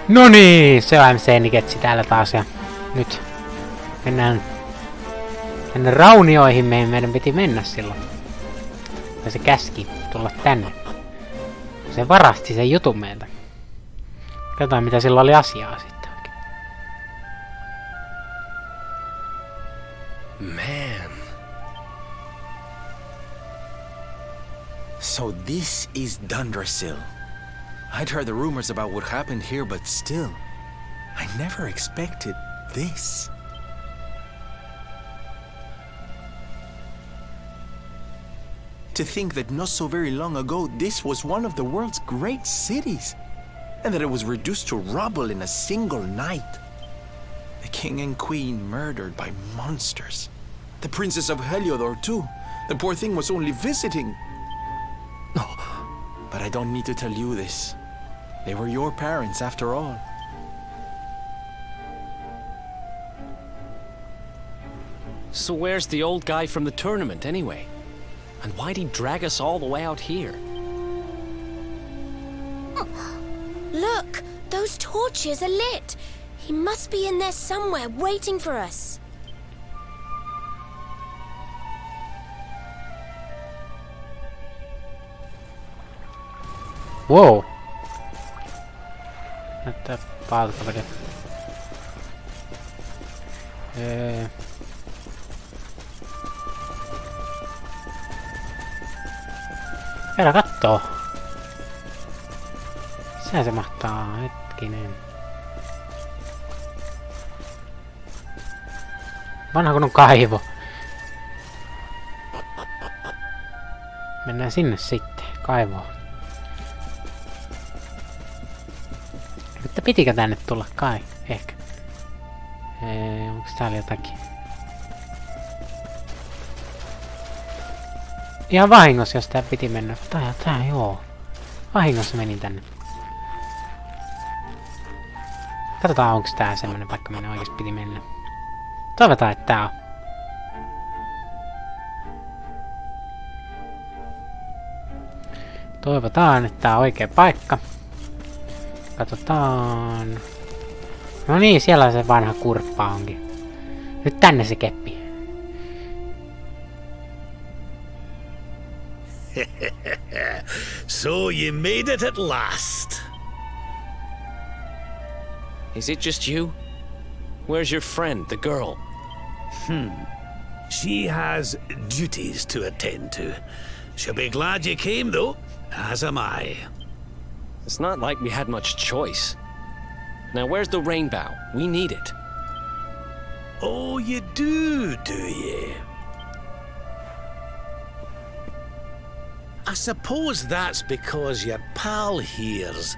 No niin, se on MC-niketsi täällä taas ja nyt mennään tänne raunioihin, meidän piti mennä silloin. Ja se käski tulla tänne. Se varasti sen jutun meiltä. Katsotaan mitä sillä oli asiaa sitten oikein. Man. So this is Dundrasil. I'd heard the rumors about what happened here, but still, I never expected this. To think that not so very long ago, this was one of the world's great cities, and that it was reduced to rubble in a single night. The king and queen murdered by monsters. The princess of Heliodor too. The poor thing was only visiting. Oh, but I don't need to tell you this. They were your parents after all. So where's the old guy from the tournament anyway? And why'd he drag us all the way out here? Look! Those torches are lit! He must be in there somewhere, waiting for us. Wow! Näyttää pahalta vedä. Vielä kattoo. Sehän se mahtaa, hetkinen. Vanha kun on kaivo. Mennään sinne sitten, kaivoon. Mutta pitikö tänne tulla kai? Ehkä. Onks täällä jotakin? Ihan vahingossa, jos tää piti mennä. Tää joo. Vahingossa menin tänne. Katsotaan onks tää semmonen paikka, minne oikeesti piti mennä. Toivotaan, että tää on. Toivotaan, että tää on oikea paikka. Katsotaan. No niin, siellä se vanha kurppa onkin. Nyt tänne se keppi. So you made it at last. Is it just you? Where's your friend, the girl? She has duties to attend to. She'll be glad you came, though, as am I. It's not like we had much choice. Now where's the rainbow? We need it. Oh, you do you? I suppose that's because your pal here's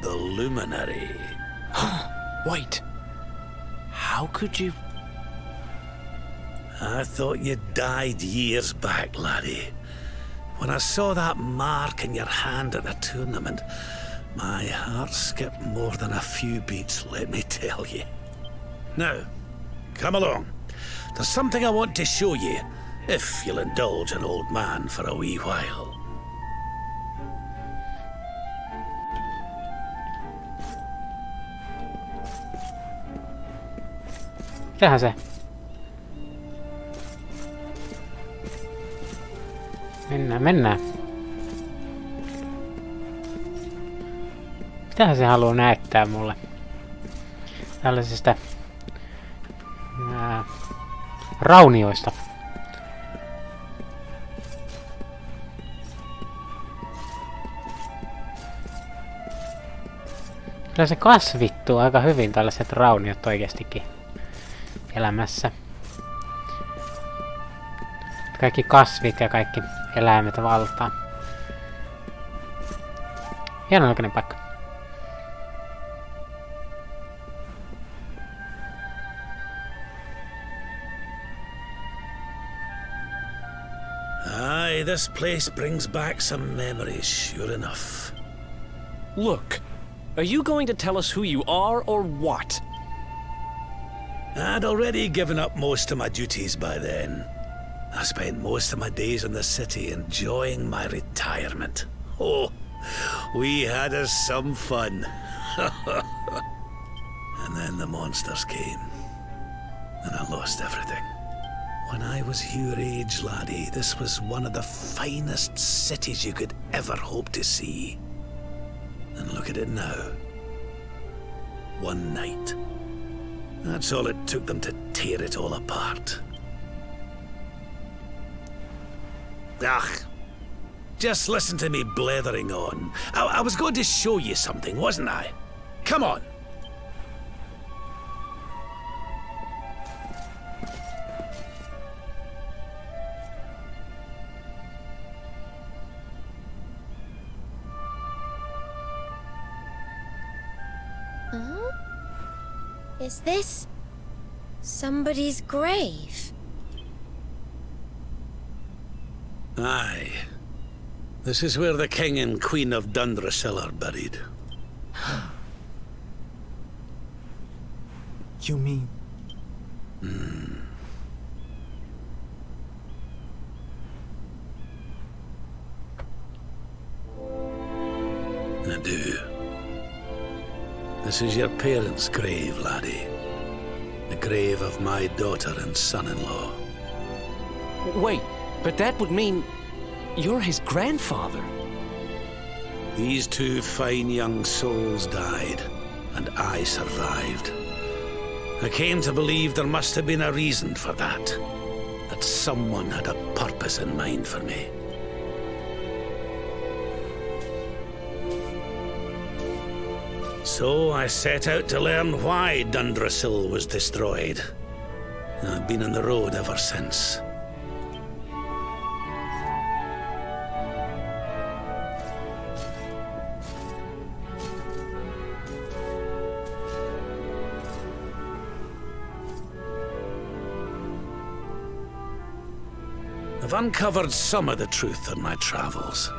the luminary. Wait. How could you... I thought you died years back, laddie. When I saw that mark in your hand at the tournament, my heart skipped more than a few beats, let me tell you. Now, come along. There's something I want to show you, if you'll indulge an old man for a wee while. Mitähän se? Mennään. Mitähän se haluaa näyttää mulle? Tällaisista raunioista. Kyllä se kasvittuu aika hyvin tällaiset rauniot oikeastikin elämässä. Kaikki kasvit ja kaikki eläimet valtaa. Hieno näköinen paikka. Aye, this place brings back some memories, sure enough. Look. Are you going to tell us who you are or what? I'd already given up most of my duties by then. I spent most of my days in the city enjoying my retirement. Oh, we had us some fun. And then the monsters came, and I lost everything. When I was your age, laddie, this was one of the finest cities you could ever hope to see. And look at it now. One night. That's all it took them to tear it all apart. Ugh. Just listen to me blethering on. I was going to show you something, wasn't I? Come on. Huh? Is this somebody's grave? Aye. This is where the King and Queen of Dundrasil are buried. You mean... I do. This is your parents' grave, laddie. The grave of my daughter and son-in-law. Wait, but that would mean you're his grandfather. These two fine young souls died, and I survived. I came to believe there must have been a reason for that. That someone had a purpose in mind for me. So I set out to learn why Dundrasil was destroyed. I've been on the road ever since. I've uncovered some of the truth on my travels.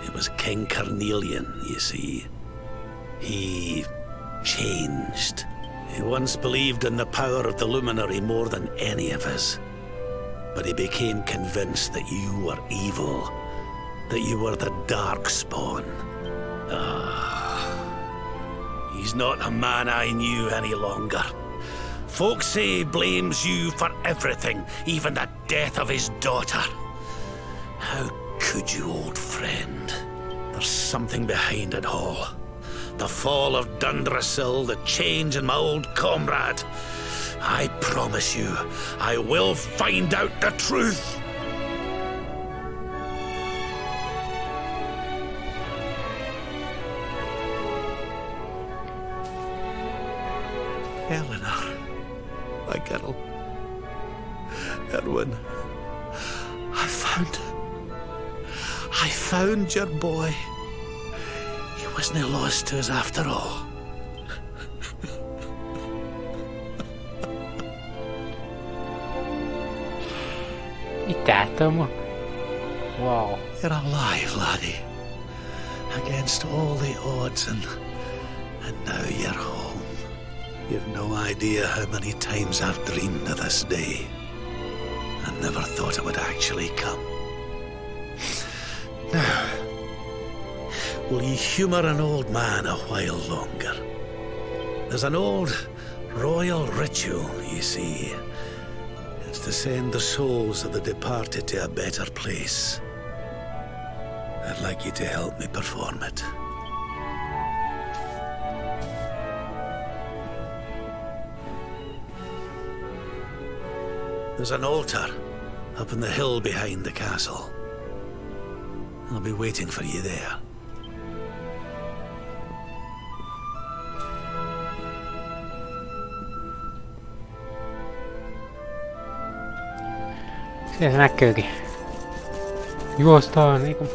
It was King Carnelian, you see. He changed. He once believed in the power of the luminary more than any of us. But he became convinced that you were evil, that you were the Darkspawn. He's not a man I knew any longer. Folks say he blames you for everything, even the death of his daughter. How could you, old friend? There's something behind it all. The fall of Dundrasil, the change in my old comrade. I promise you, I will find out the truth. Eleanor, my girl. Erwin, I found your boy. He wasn't lost to us after all. Mitä Tomu? Wow. You're alive, laddie. Against all the odds, and now you're home. You've no idea how many times I've dreamed of this day. I never thought it would actually come. Now, will you humour an old man a while longer? There's an old royal ritual, you see. It's to send the souls of the departed to a better place. I'd like you to help me perform it. There's an altar up on the hill behind the castle. I'll be waiting for you there. Siellä se näkyykin. Juostaan niinku.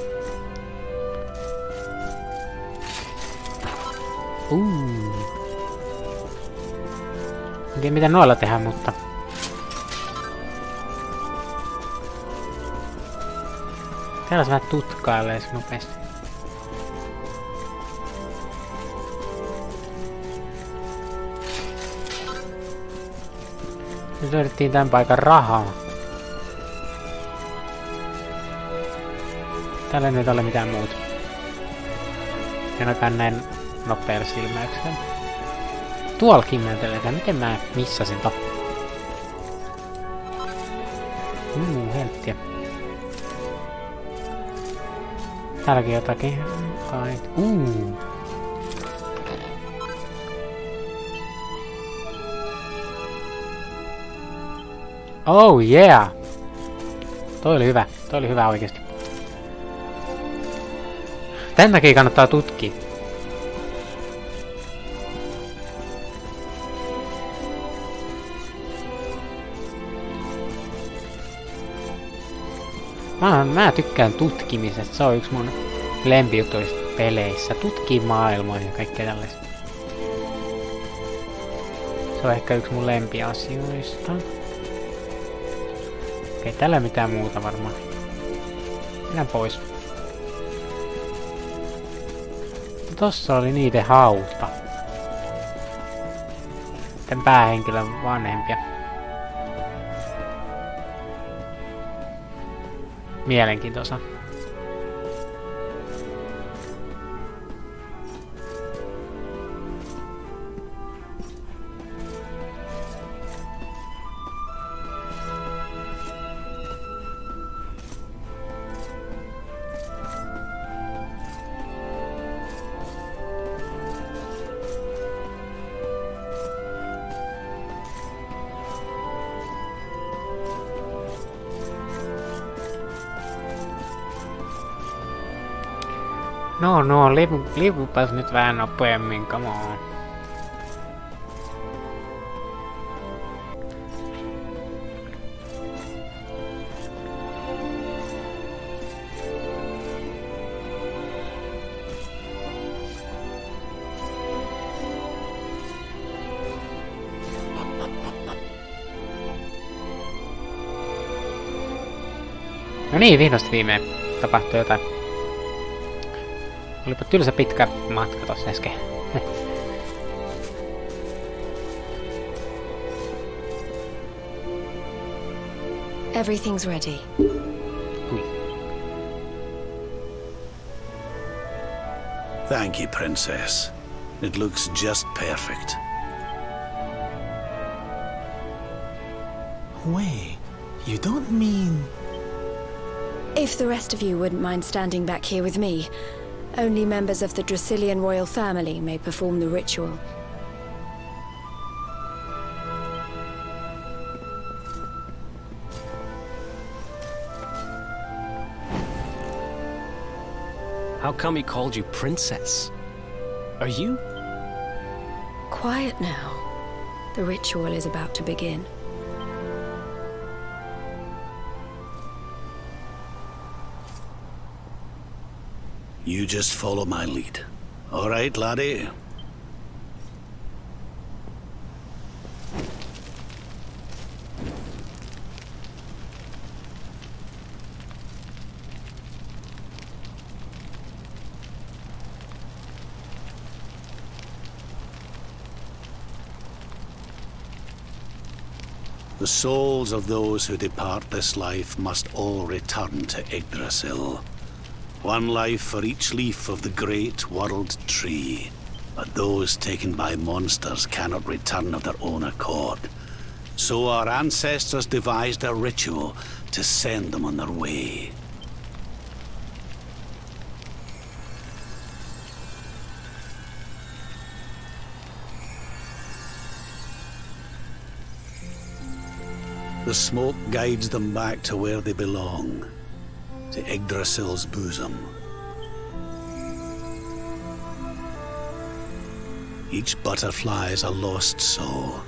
En tiedä mitä noilla tehdään, mutta... Täällä se vähän tutkailee se nopeasti. Nyt löydettiin tän paikan rahaa. Täällä ei nyt ole mitään muuta. En ainakaan näin nopealla silmäyksellä. Tuolla kimmelteletään, miten mä missasin to? Helttiä. Täälläkin jotakin. Oh yeah! Toi oli hyvä oikeesti. Tän takia kannattaa tutkia. Mä tykkään tutkimisesta, se on yksi mun lempijutuista peleissä. Tutkii maailmoja ja kaikkea tällaista. Se on ehkä yksi mun lempiasioista. Okei, tällä mitään muuta varmaan. Mennään pois. Tossa oli niiden hauta. Tän päähenkilön vanhempia. Mielenkiintoista. No, liipupas nyt vähän nopeammin, come on. No niin, vihdoin viimein tapahtui jotain. Olipa tylsä pitkä matka tossa äsken. Everything's ready. Thank you, Princess. It looks just perfect. Wait, you don't mean... If the rest of you wouldn't mind standing back here with me, only members of the Dracilian royal family may perform the ritual. How come he called you princess? Are you? Quiet now. The ritual is about to begin. You just follow my lead. All right, laddie? The souls of those who depart this life must all return to Yggdrasil. One life for each leaf of the great world tree. But those taken by monsters cannot return of their own accord. So our ancestors devised a ritual to send them on their way. The smoke guides them back to where they belong. To Yggdrasil's bosom. Each butterfly is a lost soul,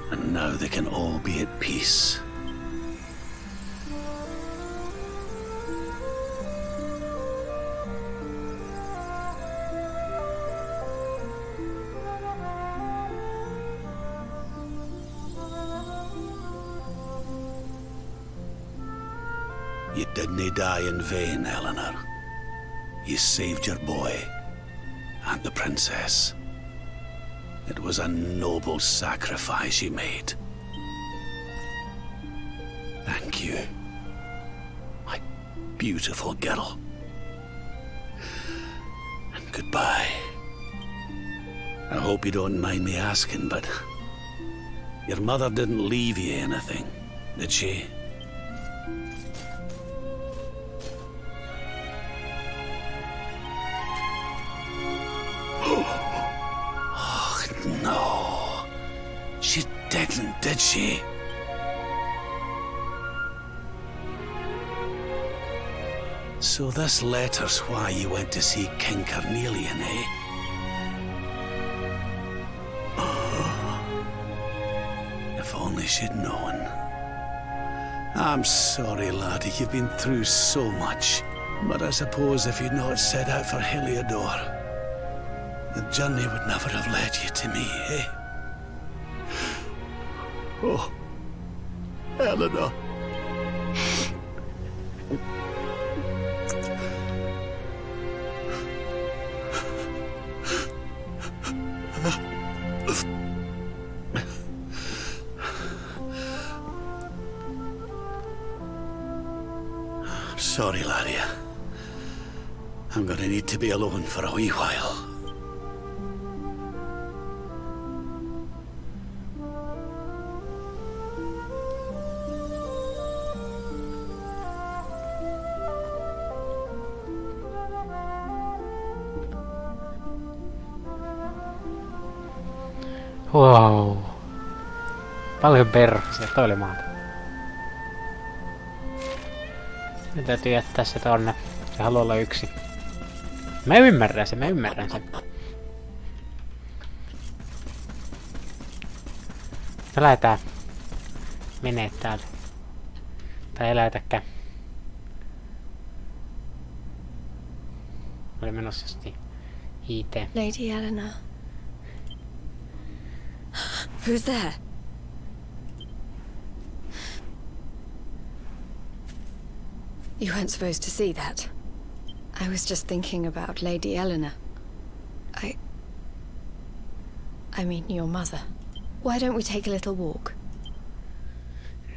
and now they can all be at peace. You didn't die in vain, Eleanor. You saved your boy and the princess. It was a noble sacrifice you made. Thank you, my beautiful girl. And goodbye. I hope you don't mind me asking, but your mother didn't leave you anything, did she? Oh, no. She didn't, did she? So this letter's why you went to see King Carnelian, eh? If only she'd known. I'm sorry, laddie, you've been through so much. But I suppose if you'd not set out for Heliodor, the journey would never have led you to me, eh? Oh, Eleanor. Sorry, laddie. I'm gonna need to be alone for a wee while. Wow. Paljon perhosia, toi oli maata. Nyt täytyy jättää se tonne. Se haluaa olla yksi. Mä ymmärrän sen. Me lähdetään menee täältä. Tai ei lähetäkään. Oli menossa justiin IT. Lady Eleanor. Who's there? You weren't supposed to see that. I was just thinking about Lady Eleanor. I mean your mother. Why don't we take a little walk?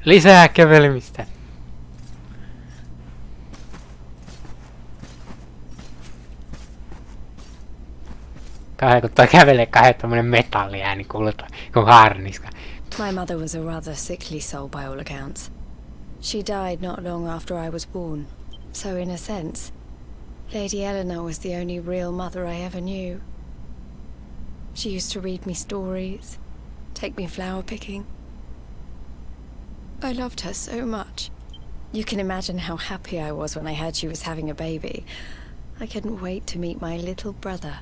Lisää kävelemistä. Kun toi kävelee tommonen metalliääni kuuluu kun haarniska. My mother was a rather sickly soul by all accounts. She died not long after I was born. So in a sense, Lady Eleanor was the only real mother I ever knew. She used to read me stories, take me flower picking. I loved her so much. You can imagine how happy I was when I heard she was having a baby. I couldn't wait to meet my little brother.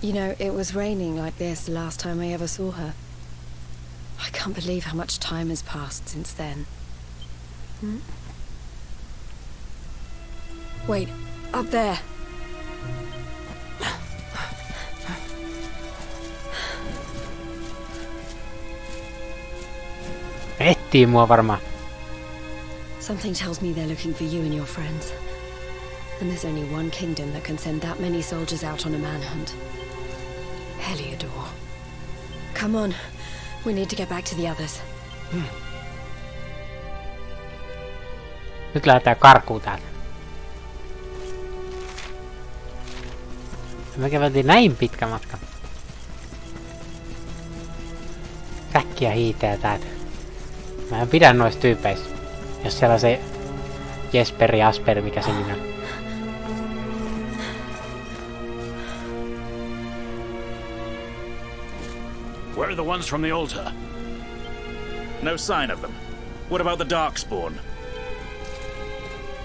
You know, it was raining like this the last time I ever saw her. I can't believe how much time has passed since then. Wait, up there. Etsii mua varmaan. Something tells me they're looking for you and your friends. And there's only one kingdom that can send that many soldiers out on a manhunt. Heliodor. Come on. We need to get back to the others. Nyt lähdetään karkuun täältä. Me käveltiin näin pitkä matka. Äkkiä hiitää täältä. Mä en pidä noista tyypeistä. Jos siellä on se Jesperi Asperi, mikä se minä. Where are the ones from the altar? No sign of them. What about the Darkspawn?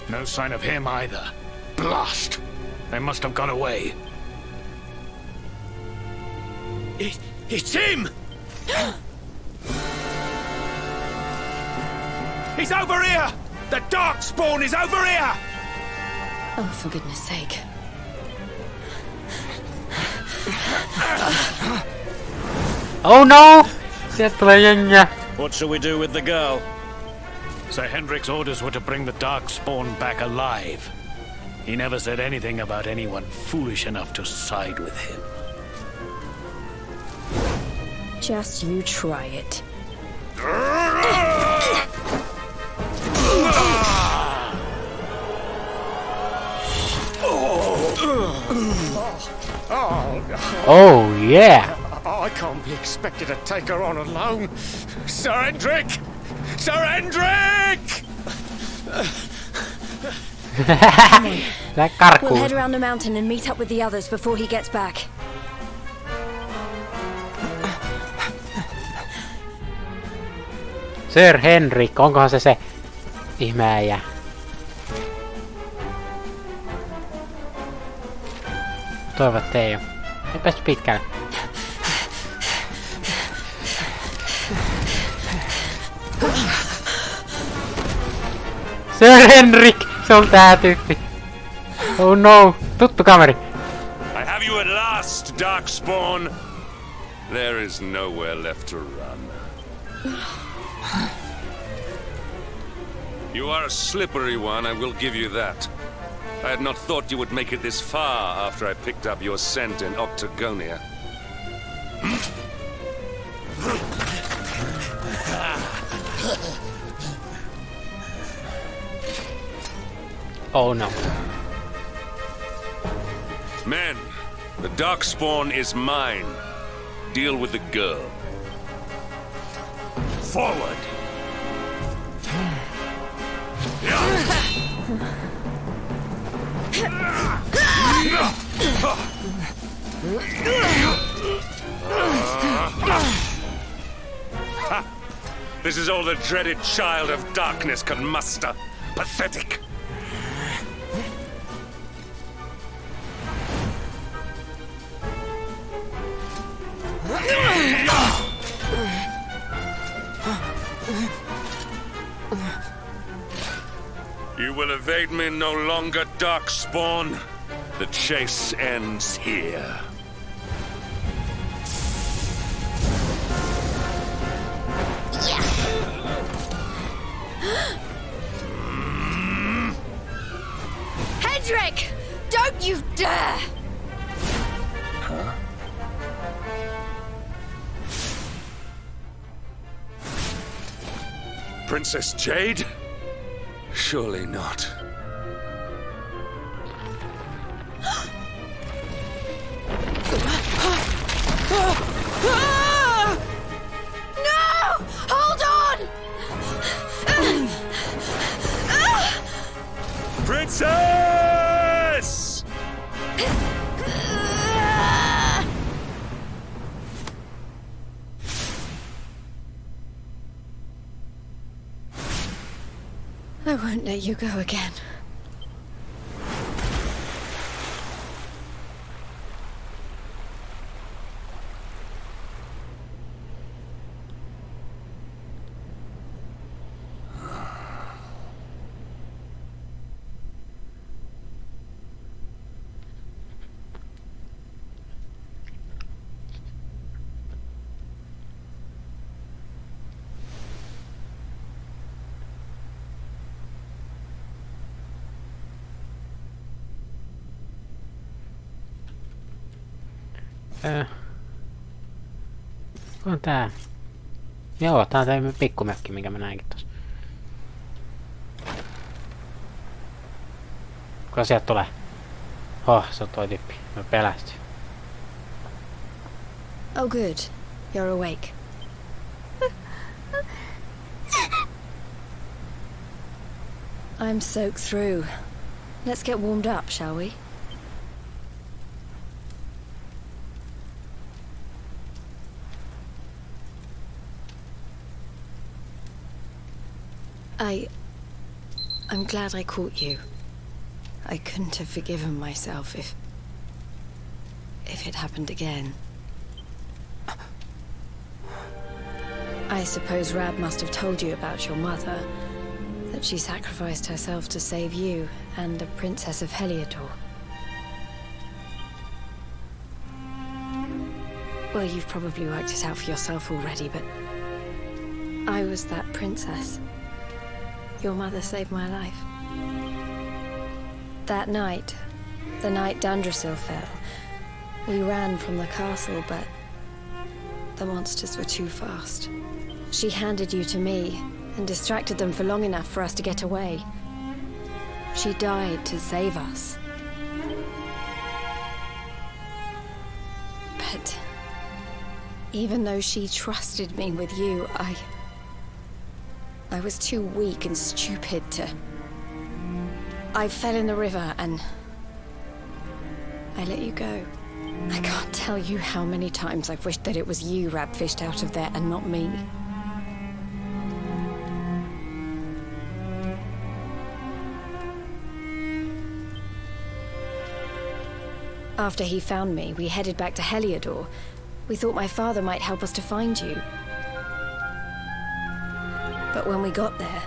No sign of him either. Blast! They must have got away. It's him! He's over here! The Darkspawn is over here! Oh, for goodness sake. Oh no! Sieltä tulee jengiä. What shall we do with the girl? Sir Hendrik's orders were to bring the Darkspawn back alive. He never said anything about anyone foolish enough to side with him. Just you try it. Oh yeah! I can't be expected to take her on alone. Sir Hendrik! Sir Hendrik! Lähde We'll karkuun. head around the mountain and meet up with the others before he gets back. Sir Henrik, onkohan se ihmeäjä? Toivon, että ei oo. Ei päästy pitkälle. Sir Henrik! Se on tää tyyppi. Oh no! Tuttu kameri. I have you at last, Darkspawn. There is nowhere left to run. You are a slippery one, I will give you that. I had not thought you would make it this far after I picked up your scent in Octagonia. Oh no. Men, the Darkspawn is mine. Deal with the girl. Forward! Ha! This is all the dreaded child of darkness can muster. Pathetic! You will evade me no longer, Darkspawn. The chase ends here. Hendrik! Don't you dare! Princess Jade? Surely not. No! Hold on! Princess! I won't let you go again. On tää? Joo, tää on tää pikkumökki, minkä mä näinkin tossa. Kuka sieltä tulee? Oh, se on toi tyyppi. Mä pelästyin. Oh good. You're awake. I'm soaked through. Let's get warmed up, shall we? I'm glad I caught you. I couldn't have forgiven myself if it happened again. I suppose Rab must have told you about your mother, that she sacrificed herself to save you and the Princess of Heliodor. Well, you've probably worked it out for yourself already, but I was that princess. Your mother saved my life. That night, the night Dundrasil fell, we ran from the castle, but the monsters were too fast. She handed you to me and distracted them for long enough for us to get away. She died to save us. But even though she trusted me with you, I was too weak and stupid to... I fell in the river and I let you go. I can't tell you how many times I've wished that it was you Rab fished out of there and not me. After he found me, we headed back to Heliodor. We thought my father might help us to find you. But when we got there,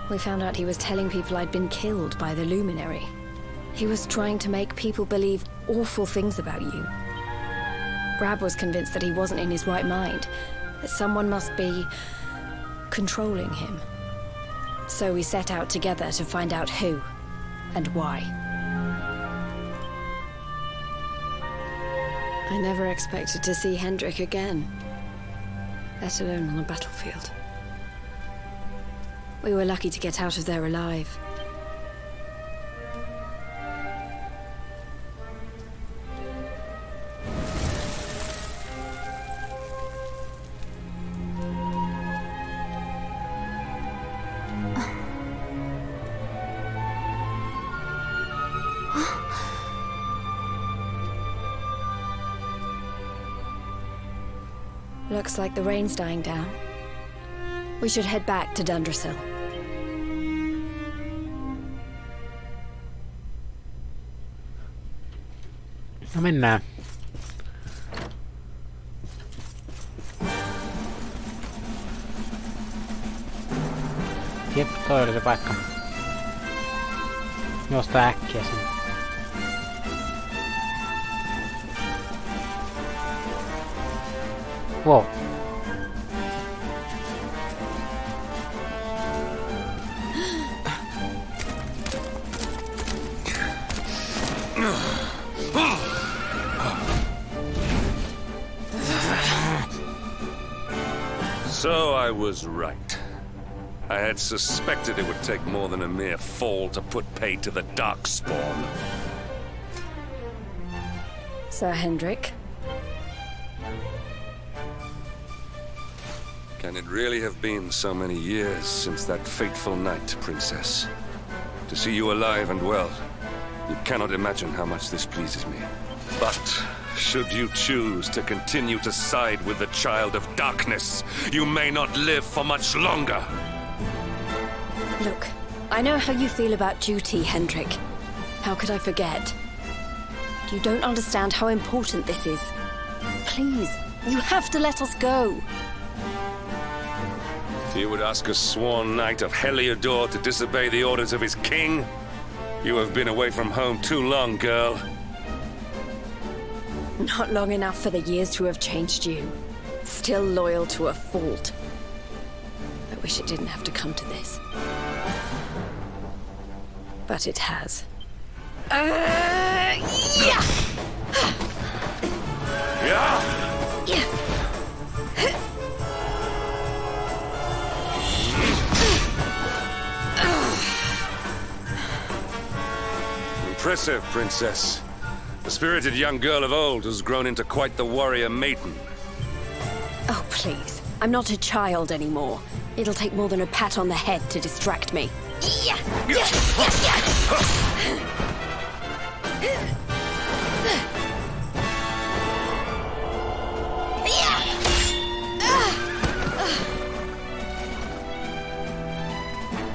we found out he was telling people I'd been killed by the Luminary. He was trying to make people believe awful things about you. Rab was convinced that he wasn't in his right mind, that someone must be controlling him. So we set out together to find out who and why. I never expected to see Hendrik again, let alone on a battlefield. We were lucky to get out of there alive. Looks like the rain's dying down. We should head back to Dundrasil. No mennään. Jep, toi oli se paikka. Juosta äkkiä sinne. Wow. So I was right. I had suspected it would take more than a mere fall to put pay to the Darkspawn. Sir Hendrik? Can it really have been so many years since that fateful night, Princess? To see you alive and well, you cannot imagine how much this pleases me. But should you choose to continue to side with the Child of Darkness, you may not live for much longer. Look, I know how you feel about duty, Hendrik. How could I forget? You don't understand how important this is. Please, you have to let us go. You would ask a sworn knight of Heliodor to disobey the orders of his king? You have been away from home too long, girl. Not long enough for the years to have changed you. Still loyal to a fault. I wish it didn't have to come to this. But it has. Yeah! Impressive, Princess. The spirited young girl of old has grown into quite the warrior maiden. Oh, please. I'm not a child anymore. It'll take more than a pat on the head to distract me.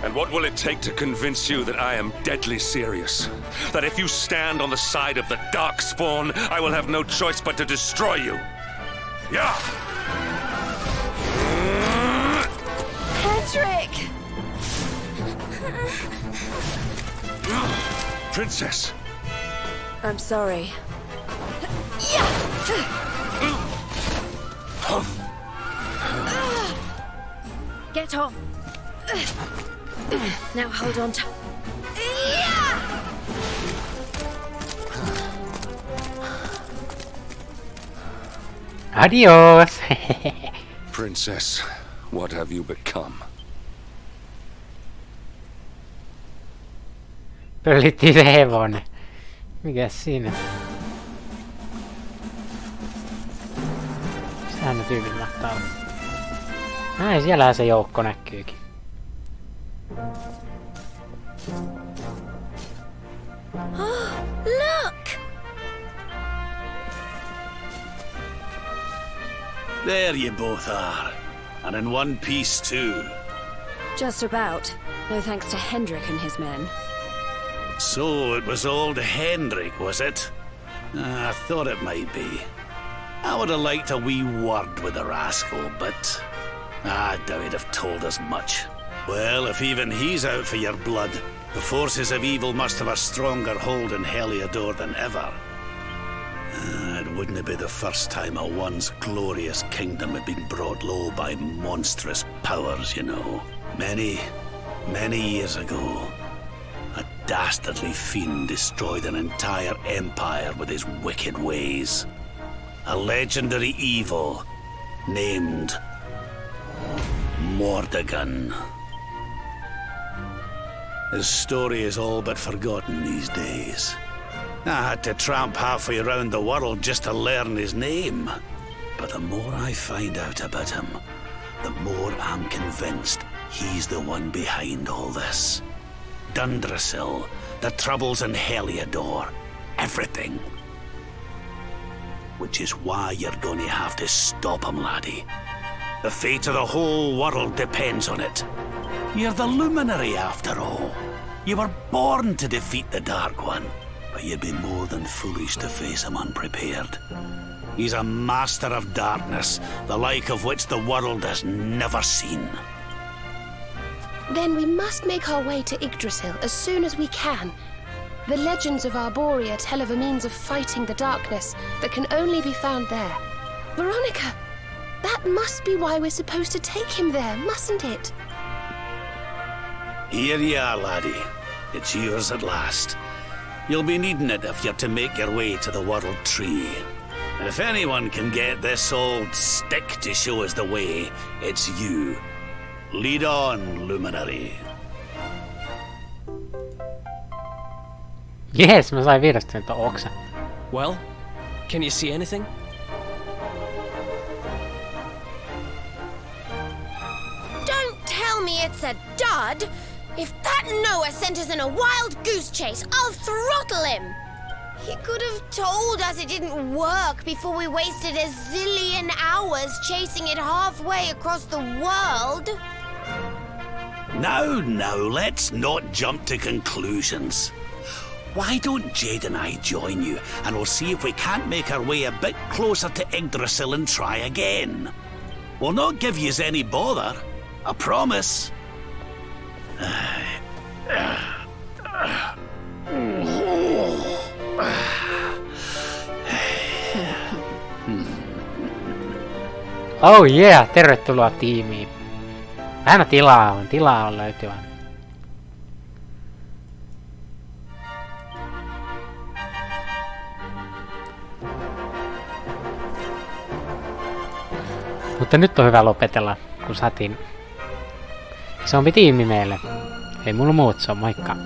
And what will it take to convince you that I am deadly serious? That if you stand on the side of the Darkspawn, I will have no choice but to destroy you? Yeah! Hendrik! Princess! I'm sorry. Get off! Now hold on to... Adios! Princess, what have you become? Pöllittiin se hevonen. Mikäs siinä? tyypillä mahtaa olla. Ai, siellähän se joukko näkyykin. Oh, look! There you both are. And in one piece too. Just about. No thanks to Hendrik and his men. So it was old Hendrik, was it? I thought it might be. I would have liked a wee word with the rascal, but I doubt he'd have told us much. Well, if even he's out for your blood, the forces of evil must have a stronger hold in Heliodor than ever. It wouldn't be the first time a once glorious kingdom had been brought low by monstrous powers, you know. Many years ago, a dastardly fiend destroyed an entire empire with his wicked ways. A legendary evil named Mordegon. His story is all but forgotten these days. I had to tramp halfway around the world just to learn his name. But the more I find out about him, the more I'm convinced he's the one behind all this. Dundrasil, the troubles in Heliodor, everything. Which is why you're going to have to stop him, laddie. The fate of the whole world depends on it. You're the luminary, after all. You were born to defeat the Dark One, but you'd be more than foolish to face him unprepared. He's a master of darkness, the like of which the world has never seen. Then we must make our way to Yggdrasil as soon as we can. The legends of Arborea tell of a means of fighting the darkness that can only be found there. Veronica, that must be why we're supposed to take him there, mustn't it? Here you are, laddie. It's yours at last. You'll be needing it if you're to make your way to the World Tree. If anyone can get this old stick to show us the way, it's you. Lead on, Luminary. Yes, mä sain vihdoin tuon oksan. Well, can you see anything? Don't tell me it's a dud! If that Noah sent us in a wild goose chase, I'll throttle him! He could have told us it didn't work before we wasted a zillion hours chasing it halfway across the world. Now, let's not jump to conclusions. Why don't Jade and I join you, and we'll see if we can't make our way a bit closer to Yggdrasil and try again. We'll not give yous any bother, I promise. Oh yeah, tervetuloa tiimiin. Aina tilaa on löytyvän. Mutta nyt on hyvä lopetella, kun saatiin isompi tiimi meille. Ei mulla muut, se on moikka.